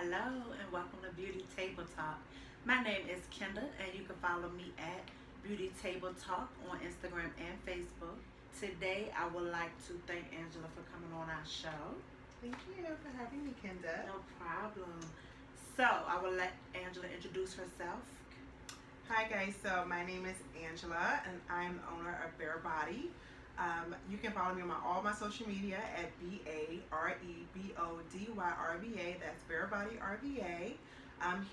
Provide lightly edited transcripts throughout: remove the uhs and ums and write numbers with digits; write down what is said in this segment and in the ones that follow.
Hello and welcome to Beauty Table Talk. My name is Kenda and you can follow me at Beauty Table Talk on Instagram and Facebook. Today I would like to thank Angela for coming on our show. Thank you for having me, Kenda. No problem. So I will let Angela introduce herself. Hi guys, so my name is Angela and I'm the owner of BareBody. You can follow me on all my social media at BareBody RVA. That's BareBody RVA.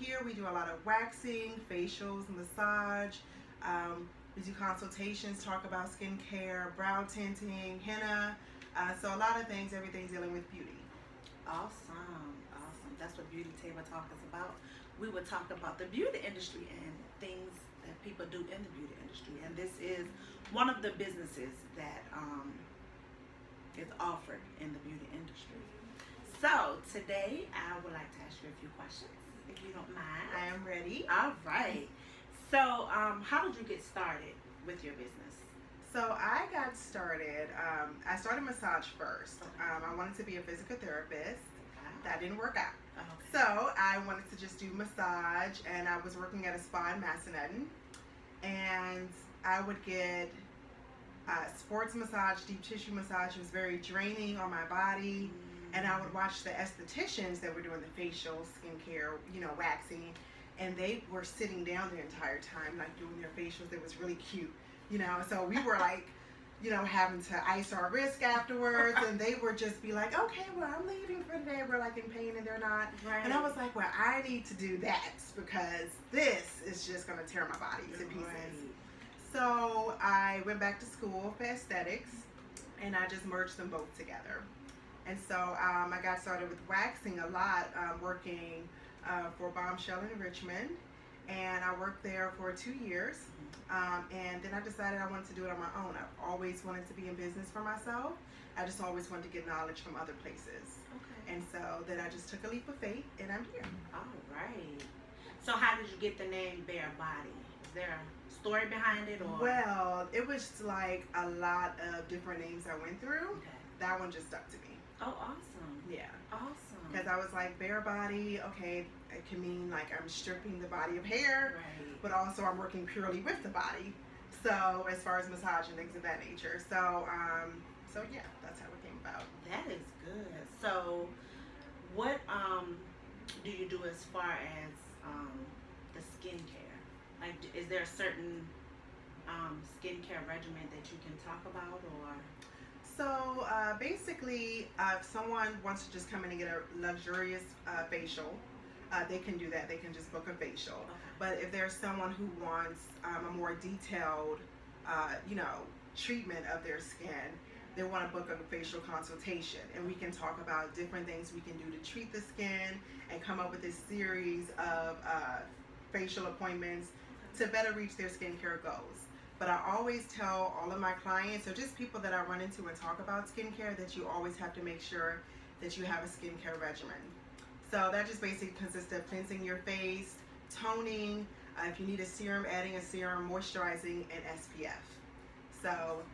Here we do a lot of waxing, facials, massage. We do consultations, talk about skincare, brow tinting, henna. So a lot of things, everything dealing with beauty. Awesome. That's what Beauty Table Talk is about. We will talk about the beauty industry and things that people do in the beauty industry. And this is one of the businesses that is offered in the beauty industry. So today I would like to ask you a few questions, if you don't mind. I am ready. All right. So how did you get started with your business? So I got started, I started massage first. I wanted to be a physical therapist. That didn't work out. Okay. So I wanted to just do massage, and I was working at a spa in Massanutten, and I would get sports massage, deep tissue massage. It was very draining on my body, and I would watch the estheticians that were doing the facial, skincare, waxing, and they were sitting down the entire time, like doing their facials. It was really cute, so we were like, having to ice our wrist afterwards, and they would just be like, okay, well, I'm leaving for the day. We're like in pain and they're not. Right. And I was like, well, I need to do that because this is just going to tear my body to pieces. Right. So I went back to school for aesthetics, and I just merged them both together. And so I got started with waxing a lot, working for Bombshell in Richmond, and I worked there for 2 years. And then I decided I wanted to do it on my own. I've always wanted to be in business for myself. I just always wanted to get knowledge from other places. Okay. And so then I just took a leap of faith, and I'm here. All right. So how did you get the name BareBody? Is there a story behind it, or? Well, it was like a lot of different names I went through. Okay. That one just stuck to me. Oh, awesome. Yeah. Awesome. Because I was like, BareBody, okay, it can mean like I'm stripping the body of hair, Right. but also I'm working purely with the body. So as far as massage and things of that nature. So yeah, that's how it came about. That is good. So what do you do as far as the skincare? Like, is there a certain skincare regimen that you can talk about, or? So basically, if someone wants to just come in and get a luxurious facial, they can do that. They can just book a facial. Okay. But if there's someone who wants a more detailed, treatment of their skin, they want to book a facial consultation, and we can talk about different things we can do to treat the skin and come up with this series of facial appointments to better reach their skincare goals. But I always tell all of my clients, or just people that I run into and talk about skincare, that you always have to make sure that you have a skincare regimen. So that just basically consists of cleansing your face, toning, if you need a serum, adding a serum, moisturizing, and SPF. So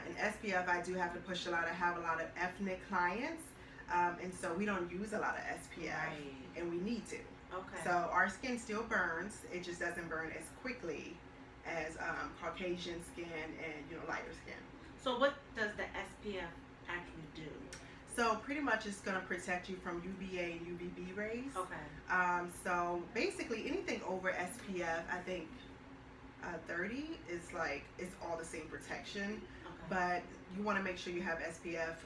in SPF, I do have to push a lot. I have a lot of ethnic clients, and so we don't use a lot of SPF, Right. and we need to. Okay. So our skin still burns. It just doesn't burn as quickly as Caucasian skin and lighter skin. So what does the SPF actually do? So pretty much it's going to protect you from UVA and UVB rays. Okay. So basically anything over SPF, I think 30 is like, it's all the same protection. Okay. But you want to make sure you have SPF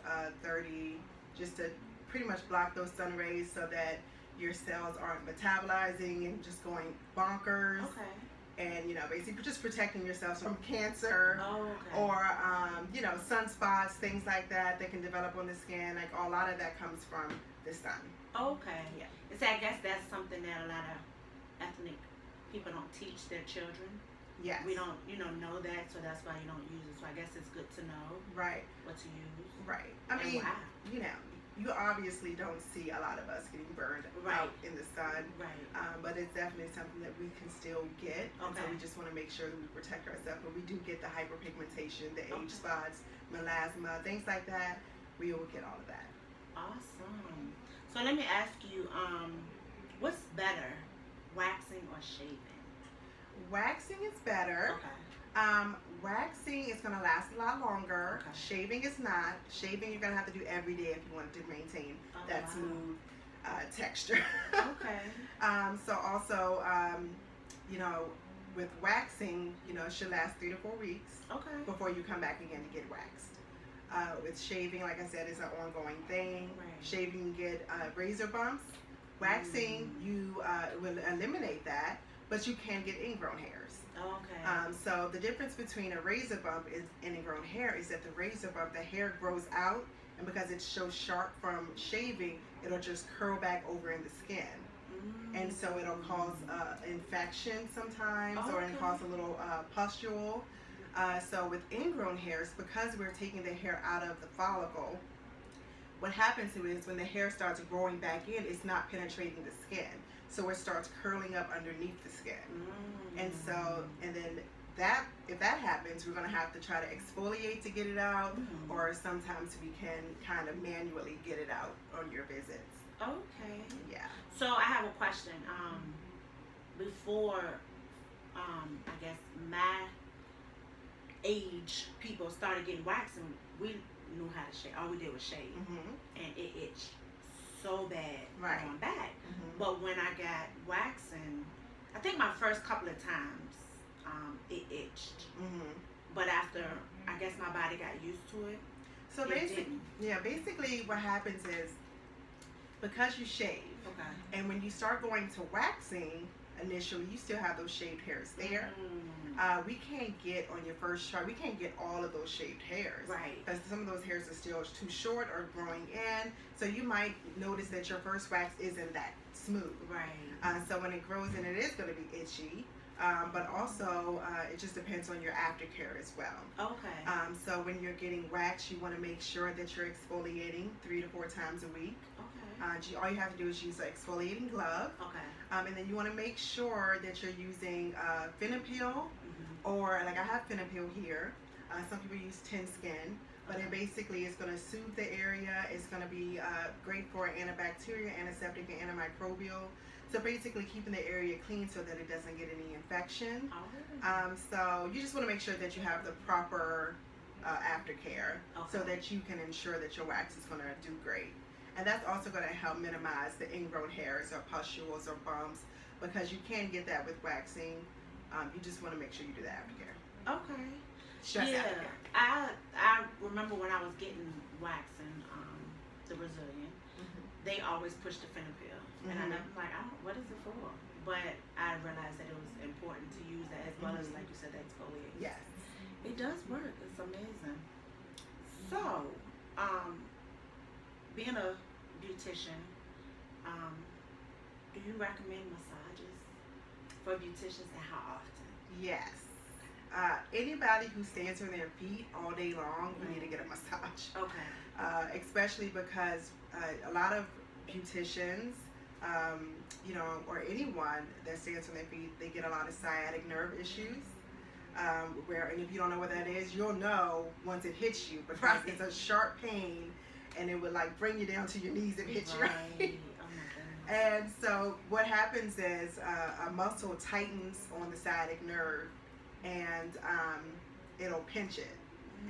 30 just to pretty much block those sun rays so that your cells aren't metabolizing and just going bonkers. Okay. And basically just protecting yourself from cancer. Oh, okay. Or sunspots, things like that can develop on the skin. Like a lot of that comes from the sun. Okay. Yeah. So I guess that's something that a lot of ethnic people don't teach their children. Yes. We don't, know that, so that's why you don't use it. So I guess it's good to know Right. what to use. Right. I And mean, why. you obviously don't see a lot of us getting burned Right. out in the sun. Right. But it's definitely something that we can still get. And so Okay. we just want to make sure that we protect ourselves. But we do get the hyperpigmentation, the Okay. age spots, melasma, things like that. We will get all of that. Awesome. So let me ask you, What's better, waxing or shaving? Waxing is better. Okay. Waxing is going to last a lot longer. Okay. Shaving is not. Shaving you're going to have to do every day if you want to maintain that wow. smooth texture. Okay. So also, with waxing, it should last 3 to 4 weeks Okay. before you come back again to get waxed. With shaving, like I said, it's an ongoing thing. Right. Shaving, you get razor bumps. Waxing, you will eliminate that, but you can get ingrown hairs. Okay. So the difference between a razor bump and ingrown hair is that the razor bump, the hair grows out, and because it's so sharp from shaving, it'll just curl back over in the skin. And so it'll cause infection sometimes, or it'll cause a little pustule. So with ingrown hairs, because we're taking the hair out of the follicle, what happens is when the hair starts growing back in, it's not penetrating the skin. So it starts curling up underneath the skin. And then if that happens, we're going to have to try to exfoliate to get it out, or sometimes we can kind of manually get it out on your visits. Okay. Yeah. So I have a question. Before, I guess my age people started getting waxing, we knew how to shave. All we did was shave, and it itched so bad going back. But when I got waxing, I think my first couple of times, it itched. But after, I guess my body got used to it. So basically what happens is, because you shave, and when you start going to waxing, initially you still have those shaved hairs there. We can't get on your first try, we can't get all of those shaved hairs. Right. Because some of those hairs are still too short or growing in. So you might notice that your first wax isn't that smooth. Right. So when it grows in, it is going to be itchy. But also, it just depends on your aftercare as well. Okay. So when you're getting waxed, you want to make sure that you're exfoliating 3 to 4 times a week. Okay. All you have to do is use an exfoliating glove. Okay. And then you want to make sure that you're using Finapil, or like I have Finapil here. Some people use Tin Skin, but it basically is going to soothe the area. It's going to be great for antibacterial, antiseptic, and antimicrobial. So basically keeping the area clean so that it doesn't get any infection. So you just want to make sure that you have the proper aftercare, so that you can ensure that your wax is going to do great. And that's also going to help minimize the ingrown hairs or pustules or bumps, because you can get that with waxing. You just want to make sure you do the aftercare. Okay. Just aftercare. I remember when I was getting waxing, the Brazilian, they always pushed the Finapil. And I'm like, what is it for? But I realized that it was important to use that, as well as, like you said, the exfoliate. Yes. It does work. It's amazing. So, being a beautician, do you recommend massages for beauticians, and how often? Yes. Anybody who stands on their feet all day long, you need to get a massage. Okay. Especially because a lot of beauticians, or anyone that stands on their feet, they get a lot of sciatic nerve issues. And if you don't know what that is, you'll know once it hits you, because it's a sharp pain, and it would like bring you down to your knees and hit you. Right? Oh my goodness. And so what happens is a muscle tightens on the sciatic nerve, and it'll pinch it.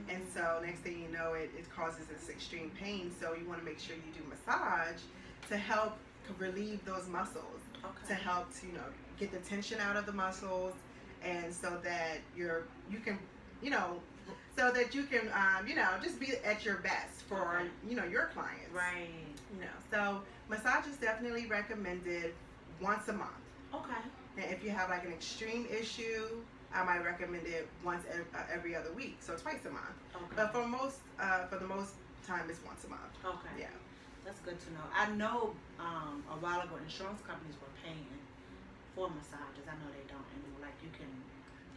And so next thing you know, it causes this extreme pain. So you want to make sure you do massage to help relieve those muscles, to help to get the tension out of the muscles, and so that you can just be at your best for your clients. Right. So massage is definitely recommended once a month. Okay. Now if you have like an extreme issue, I might recommend it once every other week, so twice a month. Okay. But for the most time, it's once a month. Okay. Yeah. That's good to know. I know a while ago insurance companies were paying for massages. I know they don't anymore. Like you can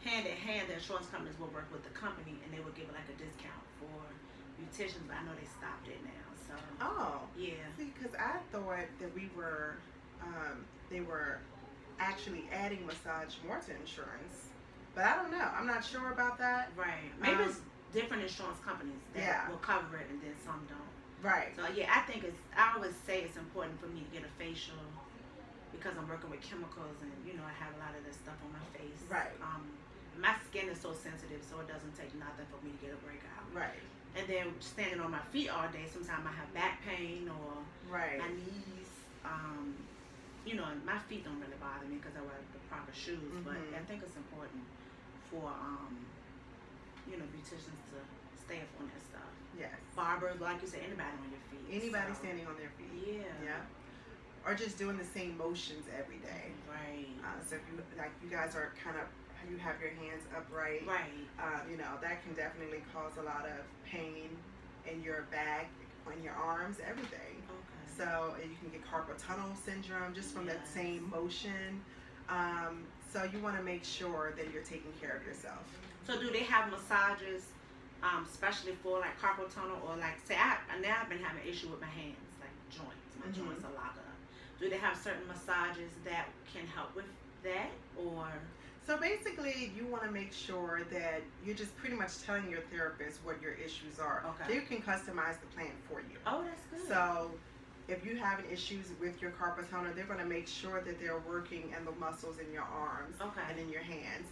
hand in hand, the insurance companies will work with the company, and they will give like a discount for beauticians. But I know they stopped it now. So. Oh. Yeah. See, because I thought that they were actually adding massage more to insurance, but I don't know. I'm not sure about that. Right. Maybe it's different insurance companies that will cover it, and then some don't. Right. So yeah, I always say it's important for me to get a facial because I'm working with chemicals and I have a lot of this stuff on my face. Right. My skin is so sensitive, so it doesn't take nothing for me to get a breakout. Right. And then standing on my feet all day, sometimes I have back pain or Right. my knees. And my feet don't really bother me because I wear the proper shoes. But I think it's important for beauticians to stay up on that stuff. Yes. Barbers, like you said, anybody on your feet. Anybody standing on their feet. Yeah. Yeah. Or just doing the same motions every day. Right. So if you guys are you have your hands upright. Right. That can definitely cause a lot of pain in your back, on your arms, everything. Okay. So you can get carpal tunnel syndrome just from that same motion. So you want to make sure that you're taking care of yourself. So do they have massages, especially for like carpal tunnel, or like say now I've been having issue with my hands, like joints. My joints are locked up. Do they have certain massages that can help with that, or? So basically, you want to make sure that you're just pretty much telling your therapist what your issues are. Okay. They can customize the plan for you. Oh, that's good. So if you have issues with your carpal tunnel, they're going to make sure that they're working in the muscles in your arms and in your hands,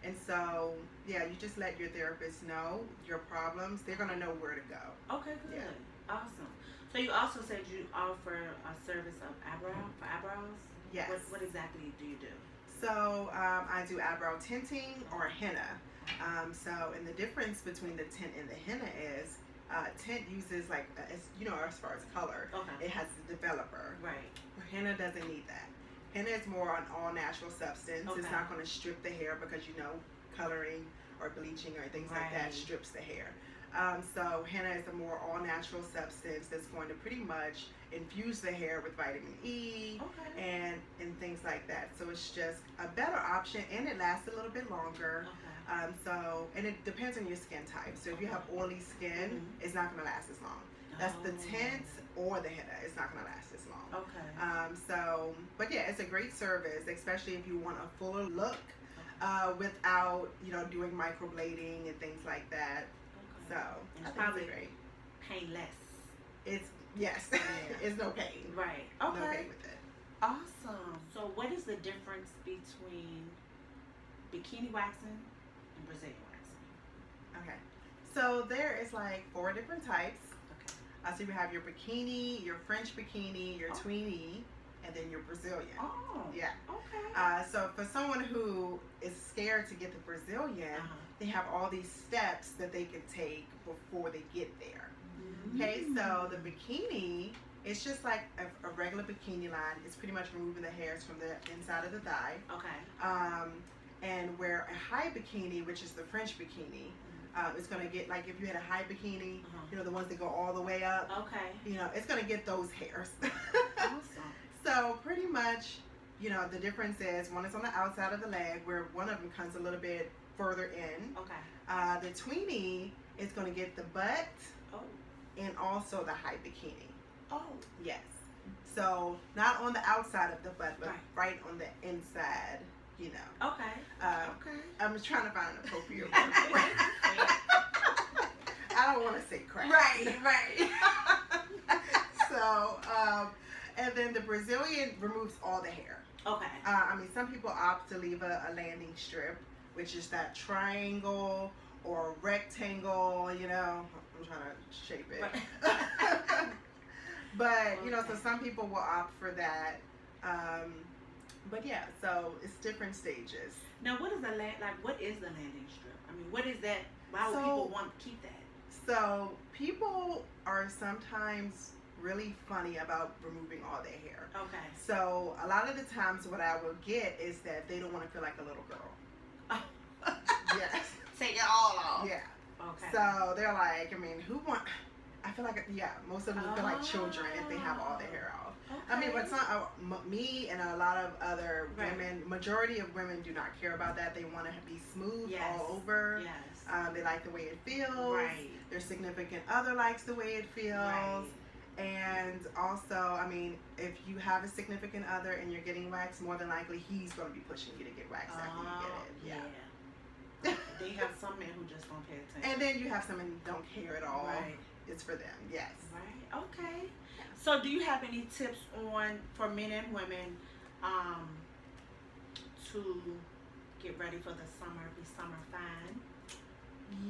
and so you just let your therapist know your problems. They're going to know where to go. Okay, good. Yeah. Awesome. So you also said you offer a service of eyebrows? Yes. What exactly do you do? So I do eyebrow tinting or henna. And the difference between the tint and the henna is tint uses as far as color, it has the developer. Right. Henna doesn't need that. Henna is more an all natural substance. Okay. It's not going to strip the hair because coloring or bleaching or things like that strips the hair. So henna is a more all natural substance that's going to pretty much infuse the hair with vitamin E and things like that. So it's just a better option, and it lasts a little bit longer. And it depends on your skin type. So if you have oily skin, it's not going to last as long. That's the tint or the henna. It's not going to last as long. Okay. But yeah, it's a great service, especially if you want a fuller look without doing microblading and things like that. So it's probably great. Painless. It's it's no pain. Right. No pain with it. Awesome. So what is the difference between bikini waxing and Brazilian waxing? Okay. So there is like 4 different types. Okay. So you have your bikini, your French bikini, your tweenie, and then your Brazilian. Oh. Yeah. Okay. So for someone who is scared to get the Brazilian, they have all these steps that they can take before they get there. Okay, so the bikini, it's just like a regular bikini line. It's pretty much removing the hairs from the inside of the thigh. Okay. And where a high bikini, which is the French bikini, it's going to get, like if you had a high bikini, the ones that go all the way up. Okay. It's going to get those hairs. Awesome. So pretty much, the difference is one is on the outside of the leg, where one of them comes a little bit further in. Okay. The tweenie is going to get the butt. Oh. And also the high bikini. Oh. Yes. So not on the outside of the butt, but right on the inside, Okay. Okay. I'm just trying to find an appropriate word. I don't want to say crack. Right. So, and then the Brazilian removes all the hair. Okay. Some people opt to leave a landing strip, which is that triangle or rectangle, I'm trying to shape it. But, so some people will opt for that. But yeah, so it's different stages. Now, what is the landing strip? What is that? Why would people want to keep that? So people are sometimes really funny about removing all their hair. Okay. So a lot of the times what I will get is that they don't want to feel like a little girl. Oh. Yes. Take it all off. Yeah. Okay. So they're like, I feel like, most of them feel like children if they have all their hair off. Okay. But it's not, me and a lot of other women, majority of women do not care about that. They want to be smooth all over. Yes. They like the way it feels. Right. Their significant other likes the way it feels. Right. And also, if you have a significant other and you're getting waxed, more than likely he's going to be pushing you to get waxed after you get it. Yeah. Then you have some men who just don't pay attention. And then you have some men who don't care at all. Right. It's for them, yes. Right. Okay. So, do you have any tips on for men and women to get ready for the summer? Be summer fine.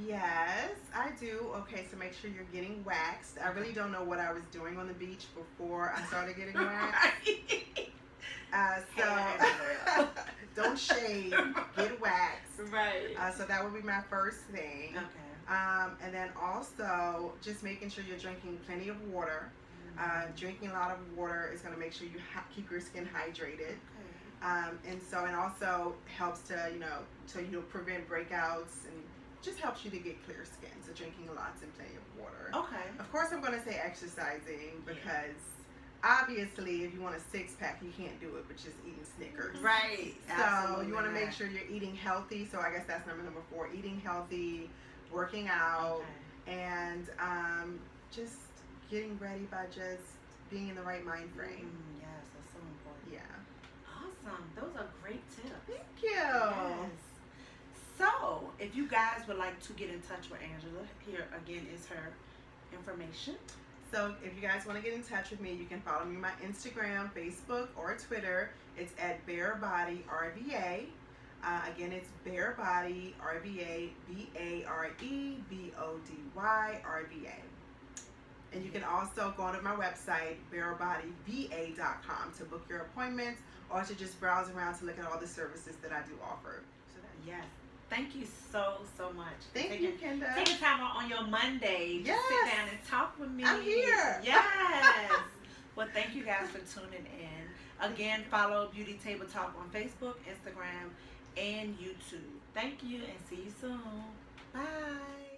Yes, I do. Okay, so make sure you're getting waxed. I really don't know what I was doing on the beach before I started getting waxed. So don't shave, get waxed. Right. So that would be my first thing. Okay. And then also just making sure you're drinking plenty of water. Drinking a lot of water is going to make sure you keep your skin hydrated. Okay. And also helps to prevent breakouts and just helps you to get clear skin. So drinking lots and plenty of water. Okay. Of course, I'm going to say exercising because obviously, if you want a six pack, you can't do it with just eating Snickers. Right. So Absolutely you want to not. make sure you're eating healthy. So I guess that's number 4: eating healthy, working out, and just getting ready by just being in the right mind frame. Yes, that's so important. Yeah. Awesome. Those are great tips. Thank you. Yes. So, if you guys would like to get in touch with Angela, here again is her information. So if you guys want to get in touch with me, you can follow me on my Instagram, Facebook, or Twitter. It's at BareBody RVA. Again, it's BareBody RVA, BareBody RVA. And you can also go to my website, BareBodyVA.com, to book your appointments or to just browse around to look at all the services that I do offer. So Yes. Thank you so much. Thank you, Kenda. Taking time out on your Monday. Yes. Just sit down and talk with me. I'm here. Yes. Well, thank you guys for tuning in. Again, follow Beauty Table Talk on Facebook, Instagram, and YouTube. Thank you and see you soon. Bye.